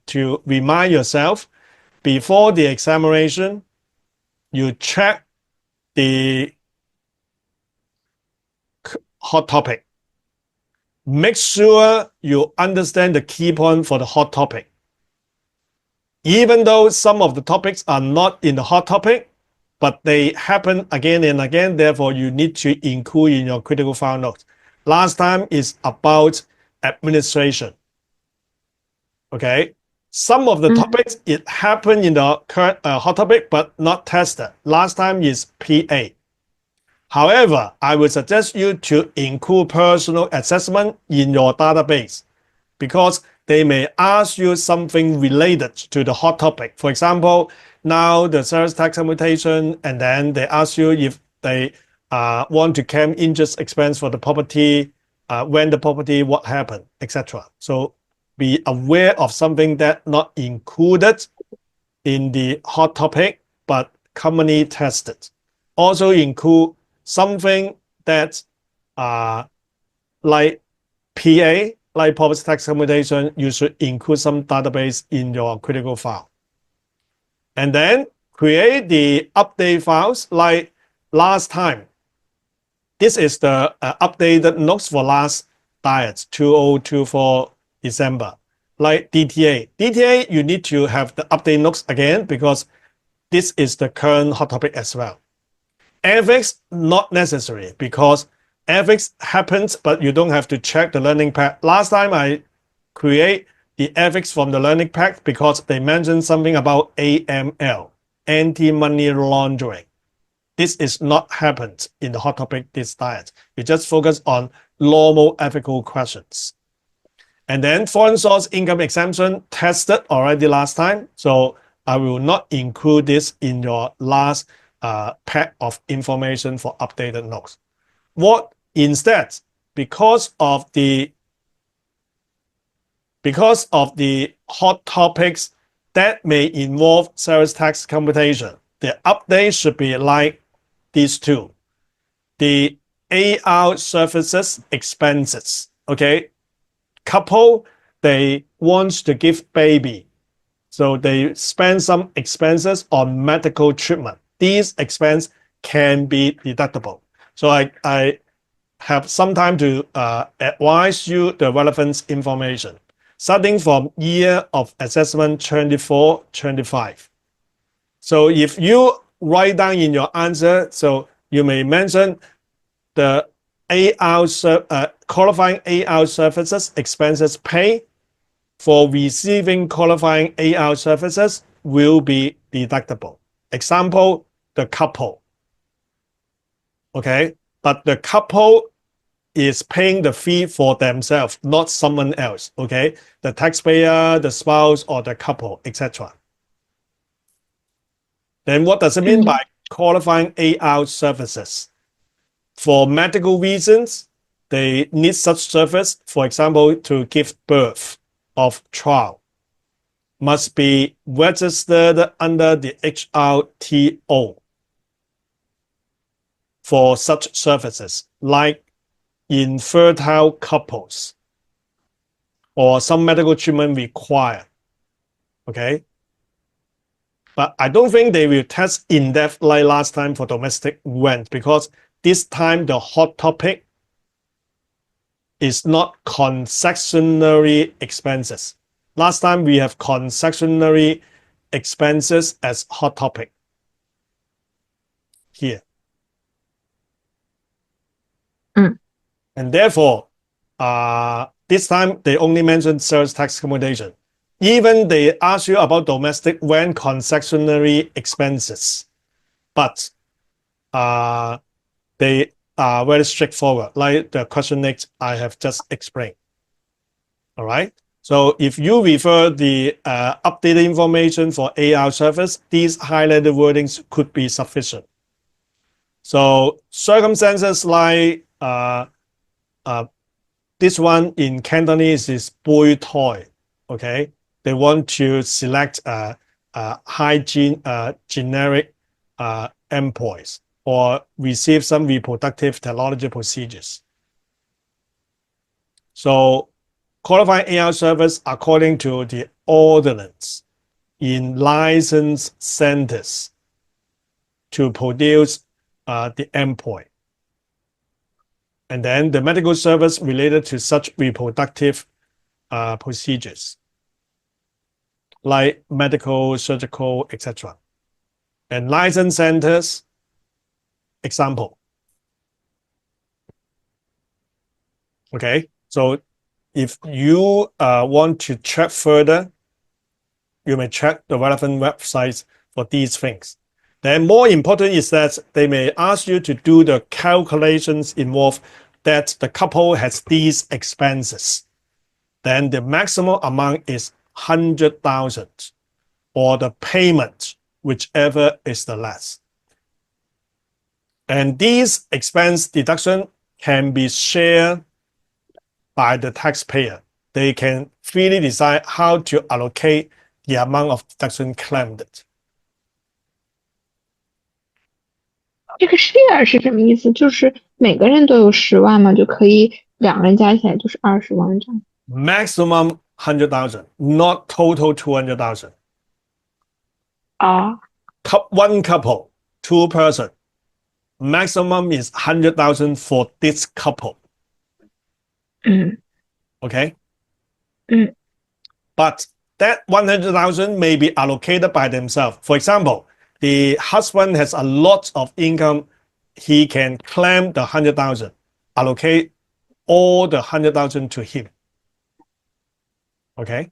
to remind yourself before the examination, you check the hot topic. Make sure you understand the key point for the hot topic. Even though some of the topics are not in the hot topic, but they happen again and again, therefore you need to include in your critical file notes. Last time is about administration. Okay, some of the topics, it happened in the current hot topic, but not tested. Last time is PA. However, I would suggest you to include personal assessment in your database because they may ask you something related to the hot topic. For example, now the sales tax commutation, and then they ask you if they want to claim interest expense for the property, when the property, what happened, etc. So be aware of something that not included in the hot topic, but commonly tested. Also include something that like PA, like property tax commutation, you should include some database in your critical file. And then create the update files like last time. This is the updated notes for last diet, 2024 December. Like DTA. DTA, you need to have the update notes again because this is the current hot topic as well. Ethics, not necessary because ethics happens, but you don't have to check the learning pack. Last time I create the ethics from the learning pack because they mentioned something about AML, anti-money laundering. This is not happened in the hot topic this diet. You just focus on normal ethical questions. And then foreign source income exemption tested already last time. So I will not include this in your last pack of information for updated notes. What instead, because of the hot topics that may involve sales tax computation, the update should be like these two. The AR services expenses, okay? Couple, they want to give baby. So they spend some expenses on medical treatment. These expenses can be deductible. So I have some time to advise you the relevant information, starting from year of assessment 24-25. So if you write down in your answer, so you may mention the qualifying AR services expenses paid for receiving qualifying AR services will be deductible. Example, the couple. Okay, but the couple is paying the fee for themselves, not someone else. Okay, the taxpayer, the spouse, or the couple, etc. Then what does it mean by qualifying AR services? For medical reasons, they need such service, for example, to give birth of child. Must be registered under the HRTO for such services, like infertile couples or some medical treatment required. Okay? But I don't think they will test in depth like last time for domestic rent because this time the hot topic is not concessionary expenses. Last time we have concessionary expenses as hot topic here. And therefore, this time they only mentioned sales tax accommodation. Even they ask you about domestic rent concessionary expenses, but they are very straightforward, like the question next I have just explained. All right. So if you refer the updated information for AR service, these highlighted wordings could be sufficient. So circumstances like this one in Cantonese is boy toy. Okay, they want to select hygiene generic employees or receive some reproductive technology procedures. So qualifying AR service according to the ordinance in licensed centers to produce the endpoint. And then the medical service related to such reproductive procedures, like medical, surgical, etc. And licensed centers, example. Okay, so if you want to check further, you may check the relevant websites for these things. Then more important is that they may ask you to do the calculations involved that the couple has these expenses. Then the maximum amount is 100,000 or the payment, whichever is the less. And these expense deduction can be shared by the taxpayer. They can freely decide how to allocate the amount of deduction claimed. 这个 share 是什么意思？就是每个人都有10万嘛，就可以两个人加起来就是20万这样。Maximum 100,000, not total 200,000. 啊， One couple, two person. Maximum is 100,000 for this couple. 嗯 Okay? 嗯 But that 100,000 may be allocated by themselves. For example, the husband has a lot of income. He can claim the 100,000, allocate all the 100,000 to him. Okay?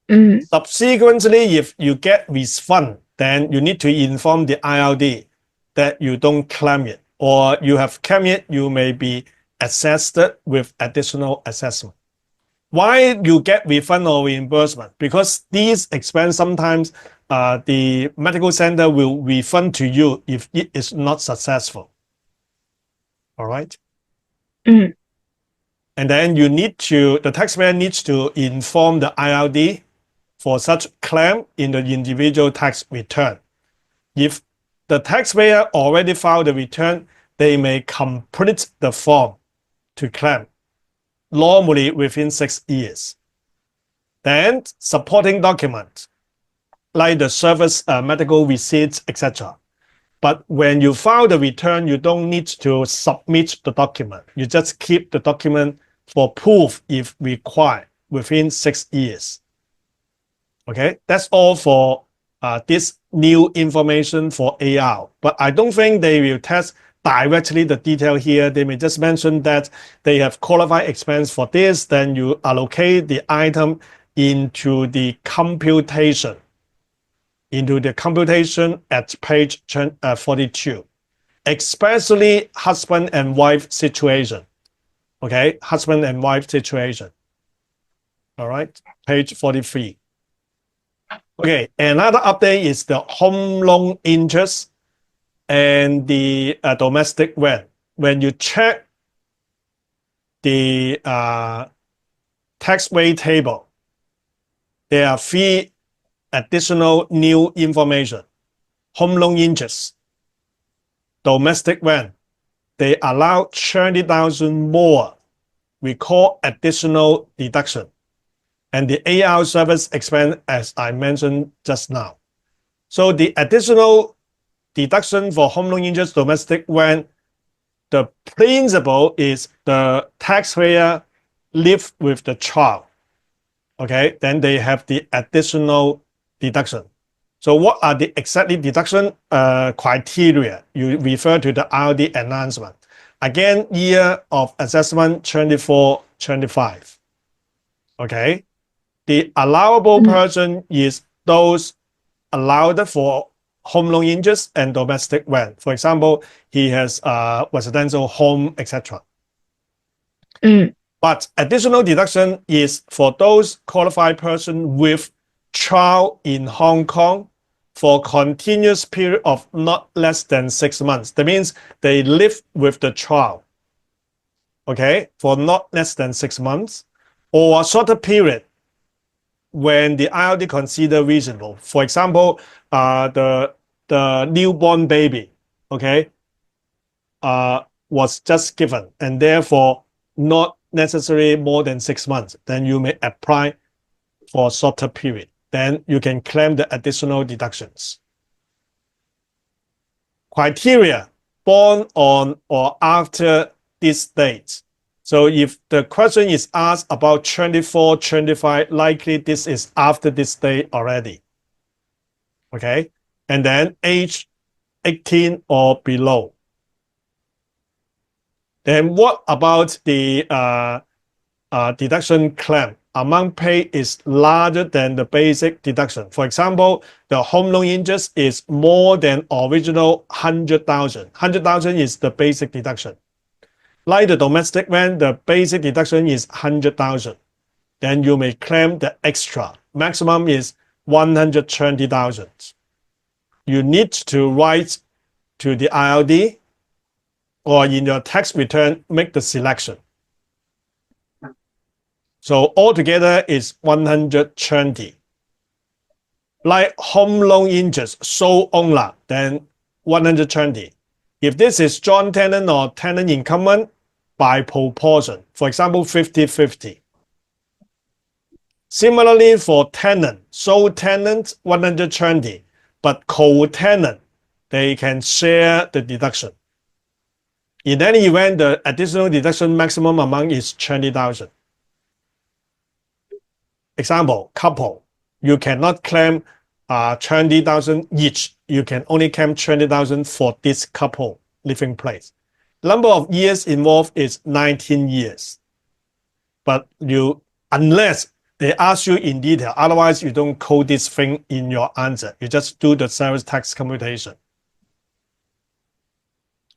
嗯 Subsequently, if you get refund, then you need to inform the IRD that you don't claim it, or you have claimed it, you may be assessed with additional assessment. Why you get refund or reimbursement? Because these expenses sometimes the medical center will refund to you if it is not successful. All right. 嗯 And then the taxpayer needs to inform the IRD for such claim in the individual tax return. If the taxpayer already filed the return, they may complete the form to claim, normally within 6 years. Then supporting documents like the service, medical receipts, etc. But when you file the return, you don't need to submit the document. You just keep the document for proof if required within 6 years. Okay, that's all for this new information for AR. But I don't think they will test directly the detail here. They may just mention that they have qualified expense for this, then you allocate the item into the computation at page 42, especially husband and wife situation. Okay, husband and wife situation. All right, page 43. Okay, another update is the home loan interest and the domestic rent. When you check the tax rate table, there are 3 additional new information. Home loan interest, domestic rent, they allow 30,000 more. We call additional deduction. And the AR service expense, as I mentioned just now. So the additional deduction for home loan interest, domestic rent, the principle is the taxpayer live with the child. Okay, then they have the additional deduction. So what are the exactly deduction criteria? You refer to the IRD announcement. Again, year of assessment 24-25. Okay, the allowable person is those allowed for home loan interest and domestic rent. For example, he has a residential home, etc. But additional deduction is for those qualified person with child in Hong Kong for continuous period of not less than 6 months. That means they live with the child, okay, for not less than 6 months, or a shorter period when the IRD consider reasonable. For example, the newborn baby, okay, was just given, and therefore not necessarily more than 6 months. Then you may apply for a shorter period. Then you can claim the additional deductions. Criteria: born on or after this date. So if the question is asked about 24, 25, likely this is after this date already. Okay, and then age 18 or below. Then what about the deduction claim? Amount paid is larger than the basic deduction. For example, the home loan interest is more than original 100,000. 100,000 is the basic deduction. Like the domestic rent, the basic deduction is 100,000. Then you may claim the extra. Maximum is 120,000. You need to write to the IRD or in your tax return, make the selection. So altogether is 120. Like home loan interest, sole owner, then 120. If this is joint tenant or tenant in common, by proportion. For example, 50-50. Similarly, for tenant, sole tenant, 120. But co-tenant, they can share the deduction. In any event, the additional deduction maximum amount is 20,000. Example, couple, you cannot claim 20,000 each. You can only claim 20,000 for this couple living place. Number of years involved is 19 years. But unless they ask you in detail, otherwise you don't code this thing in your answer. You just do the sales tax computation.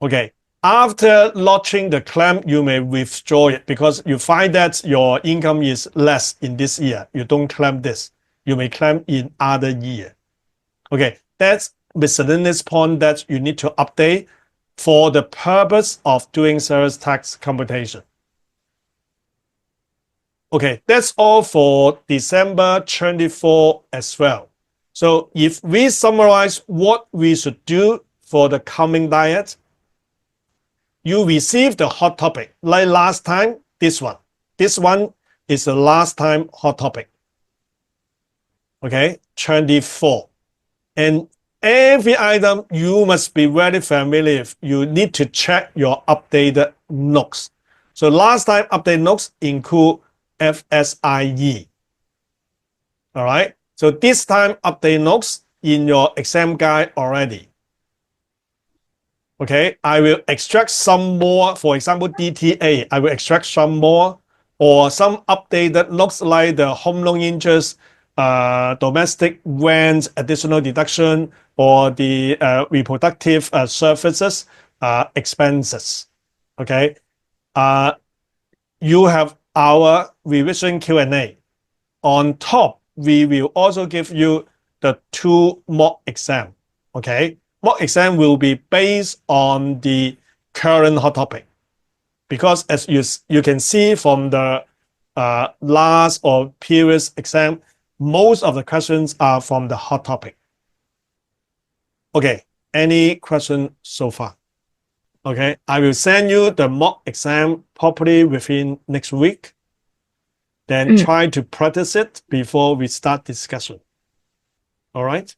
Okay. After lodging the claim, you may withdraw it because you find that your income is less in this year. You don't claim this. You may claim in other year. Okay, that's miscellaneous point that you need to update for the purpose of doing sales tax computation. Okay, that's all for December 24 as well. So if we summarize what we should do for the coming diet, you receive the hot topic. Like last time, this one. This one is the last time hot topic. Okay, 24. And every item you must be very familiar with. You need to check your updated notes. So last time updated notes include FSIE. All right. So this time updated notes in your exam guide already. Okay, I will extract some more. For example, DTA, I will extract some more, or some updated notes like the home loan interest, domestic rent additional deduction, or the reproductive services expenses. Okay, you have our revision Q&A. On top, we will also give you the 2 mock exam. Okay. Mock exam will be based on the current hot topic, because as you can see from the last or previous exam, most of the questions are from the hot topic. Okay, any question so far? Okay, I will send you the mock exam properly within next week. Then try to practice it before we start discussion. All right?